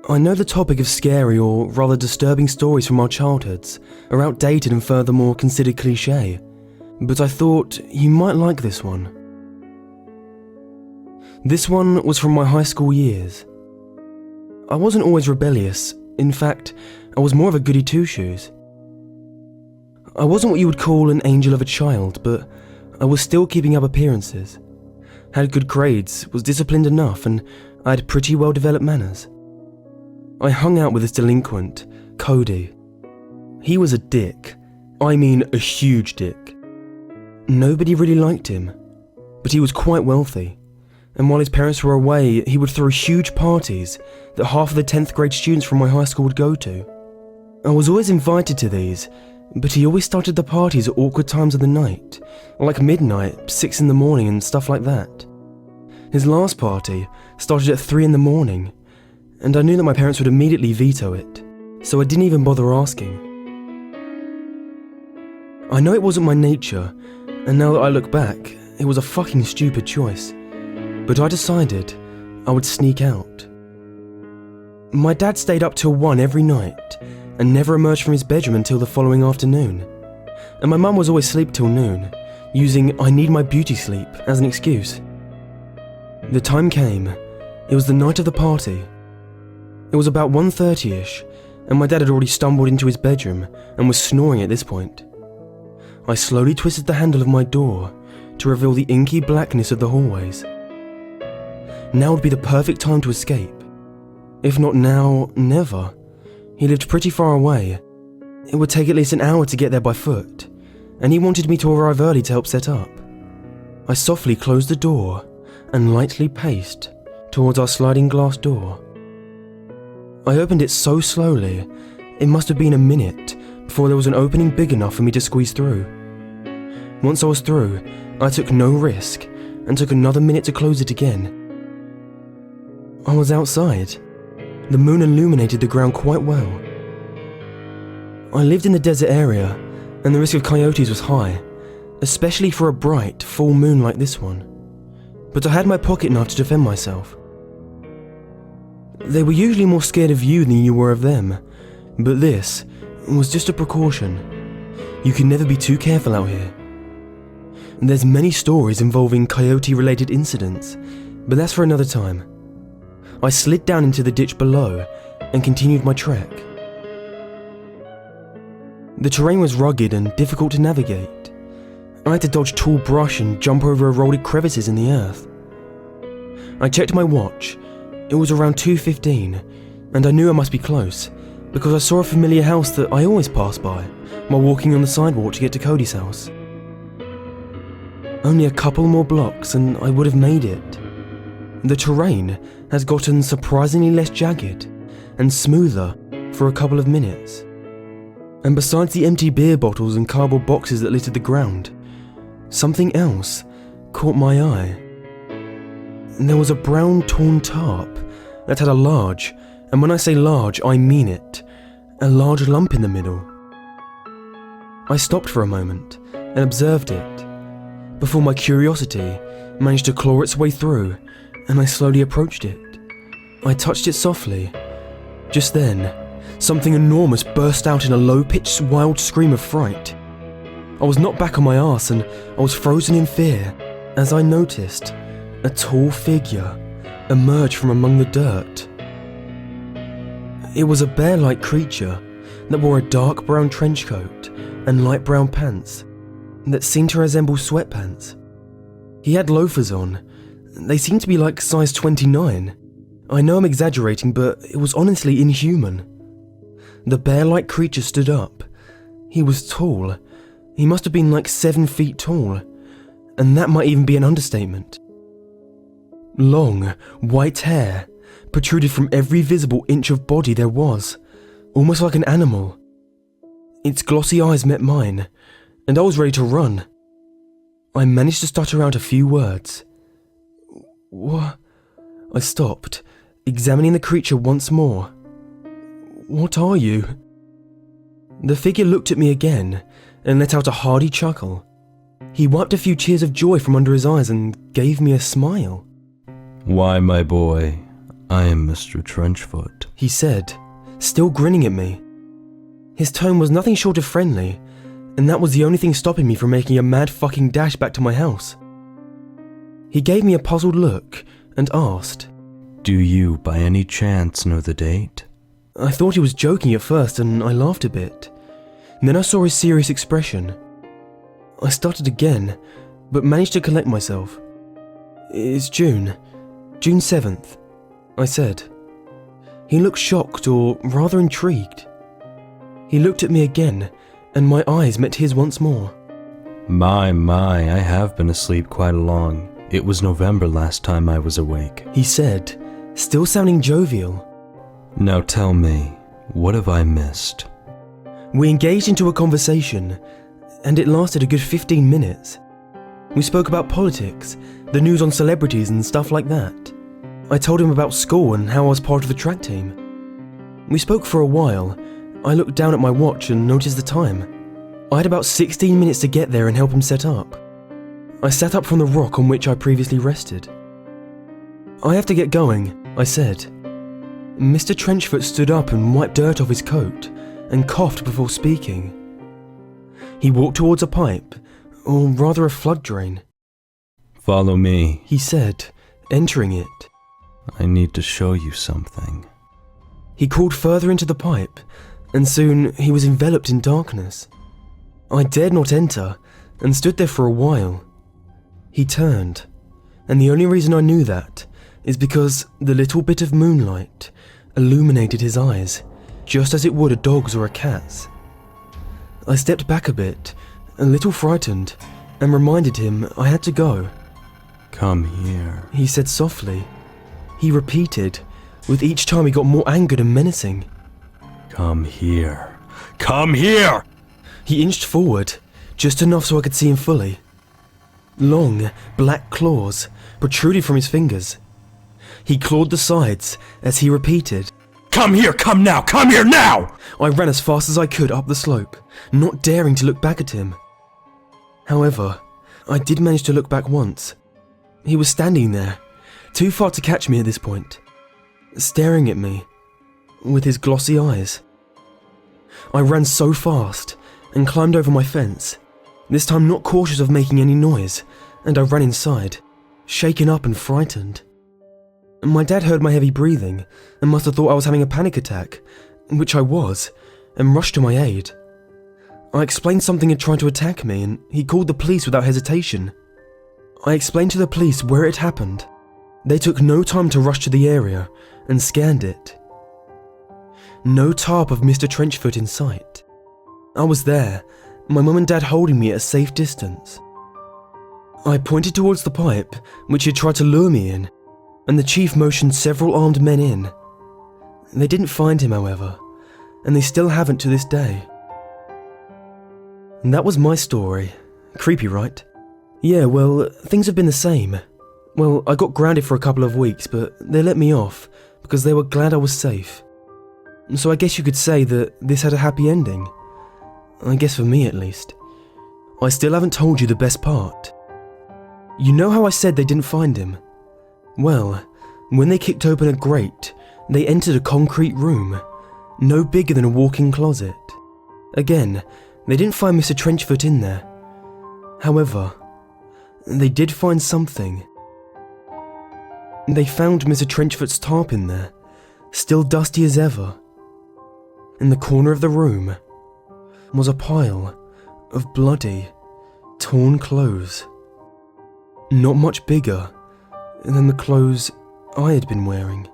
I know the topic of scary or rather disturbing stories from our childhoods are outdated and furthermore considered cliché, but I thought you might like this one. This one was from my high school years. I wasn't always rebellious. In fact, I was more of a goody two-shoes. I wasn't what you would call an angel of a child, but I was still keeping up appearances, had good grades, was disciplined enough, and I had pretty well-developed manners. I hung out with this delinquent, Cody. He was a dick. I mean a huge dick. Nobody really liked him, but he was quite wealthy, and while his parents were away, he would throw huge parties that half of the 10th grade students from my high school would go to. I was always invited to these, but he always started the parties at awkward times of the night, like midnight, 6 in the morning and stuff like that. His last party started at 3 in the morning, and I knew that my parents would immediately veto it, so I didn't even bother asking. I know it wasn't my nature, and now that I look back, it was a fucking stupid choice, but I decided I would sneak out. My dad stayed up till 1 every night, and never emerged from his bedroom until the following afternoon, and my mum was always asleep till noon, using "I need my beauty sleep" as an excuse. The time came. It was the night of the party. It was about 1:30ish, and my dad had already stumbled into his bedroom and was snoring at this point. I slowly twisted the handle of my door to reveal the inky blackness of the hallways. Now would be the perfect time to escape. If not now, never. He lived pretty far away. It would take at least an hour to get there by foot, and he wanted me to arrive early to help set up. I softly closed the door and lightly paced towards our sliding glass door. I opened it so slowly, it must have been a minute before there was an opening big enough for me to squeeze through. Once I was through, I took no risk and took another minute to close it again. I was outside. The moon illuminated the ground quite well. I lived in the desert area, and the risk of coyotes was high, especially for a bright, full moon like this one. But I had my pocket knife to defend myself. They were usually more scared of you than you were of them, but this was just a precaution. You can never be too careful out here. There's many stories involving coyote-related incidents, but that's for another time. I slid down into the ditch below and continued my trek. The terrain was rugged and difficult to navigate. I had to dodge tall brush and jump over eroded crevices in the earth. I checked my watch. It was around 2:15, and I knew I must be close, because I saw a familiar house that I always pass by while walking on the sidewalk to get to Cody's house. Only a couple more blocks and I would have made it. The terrain has gotten surprisingly less jagged and smoother for a couple of minutes. And besides the empty beer bottles and cardboard boxes that littered the ground, something else caught my eye. There was a brown torn tarp that had a large, and when I say large, I mean it, a large lump in the middle. I stopped for a moment and observed it, before my curiosity managed to claw its way through, and I slowly approached it. I touched it softly. Just then, something enormous burst out in a low-pitched, wild scream of fright. I was knocked back on my arse and I was frozen in fear as I noticed a tall figure emerge from among the dirt. It was a bear-like creature that wore a dark brown trench coat and light brown pants that seemed to resemble sweatpants. He had loafers on. They seemed to be like size 29. I know I'm exaggerating, but it was honestly inhuman. The bear-like creature stood up. He was tall. He must have been like 7 feet tall, and that might even be an understatement. Long, white hair protruded from every visible inch of body there was, almost like an animal. Its glossy eyes met mine, and I was ready to run. I managed to stutter out a few words. What? I stopped, examining the creature once more. What are you? The figure looked at me again and let out a hearty chuckle. He wiped a few tears of joy from under his eyes and gave me a smile. Why, my boy, I am Mr. Trenchfoot. he said, still grinning at me. His tone was nothing short of friendly, and that was the only thing stopping me from making a mad fucking dash back to my house. He gave me a puzzled look and asked, "Do you, by any chance, know the date?" I thought he was joking at first and I laughed a bit. Then I saw his serious expression. I stuttered again, but managed to collect myself. "It's June 7th, I said. He looked shocked or rather intrigued. He looked at me again, and my eyes met his once more. My, I have been asleep quite long. It was November last time I was awake," he said, still sounding jovial. "Now tell me, what have I missed?" We engaged into a conversation, and it lasted a good 15 minutes. We spoke about politics, the news on celebrities and stuff like that. I told him about school and how I was part of the track team. We spoke for a while. I looked down at my watch and noticed the time. I had about 16 minutes to get there and help him set up. I sat up from the rock on which I previously rested. "I have to get going," I said. Mr. Trenchfoot stood up and wiped dirt off his coat and coughed before speaking. He walked towards a pipe, or rather a flood drain. "Follow me," he said, entering it. "I need to show you something." He crawled further into the pipe, and soon he was enveloped in darkness. I dared not enter, and stood there for a while. He turned, and the only reason I knew that is because the little bit of moonlight illuminated his eyes, just as it would a dog's or a cat's. I stepped back a bit, a little frightened, and reminded him I had to go. "Come here," he said softly. He repeated, with each time he got more angered and menacing. "Come here. Come here!" He inched forward, just enough so I could see him fully. Long, black claws protruded from his fingers. He clawed the sides as he repeated, "Come here, come now, come here now!" I ran as fast as I could up the slope, not daring to look back at him. However, I did manage to look back once. He was standing there, too far to catch me at this point, staring at me with his glossy eyes. I ran so fast and climbed over my fence, this time not cautious of making any noise, and I ran inside, shaken up and frightened. My dad heard my heavy breathing and must have thought I was having a panic attack, which I was, and rushed to my aid. I explained something had tried to attack me, and he called the police without hesitation. I explained to the police where it happened. They took no time to rush to the area and scanned it. No tarp of Mr. Trenchfoot in sight. I was there, my mum and dad holding me at a safe distance. I pointed towards the pipe, which he had tried to lure me in, and the chief motioned several armed men in. They didn't find him, however, and they still haven't to this day. And that was my story. Creepy, right? Yeah, well, things have been the same. Well, I got grounded for a couple of weeks, but they let me off because they were glad I was safe. So I guess you could say that this had a happy ending. I guess for me, at least. I still haven't told you the best part. You know how I said they didn't find him? Well, when they kicked open a grate, they entered a concrete room, no bigger than a walk-in closet. Again, they didn't find Mr. Trenchfoot in there. However, they did find something. They found Mr. Trenchfoot's tarp in there, still dusty as ever. In the corner of the room was a pile of bloody, torn clothes. Not much bigger than the clothes I had been wearing.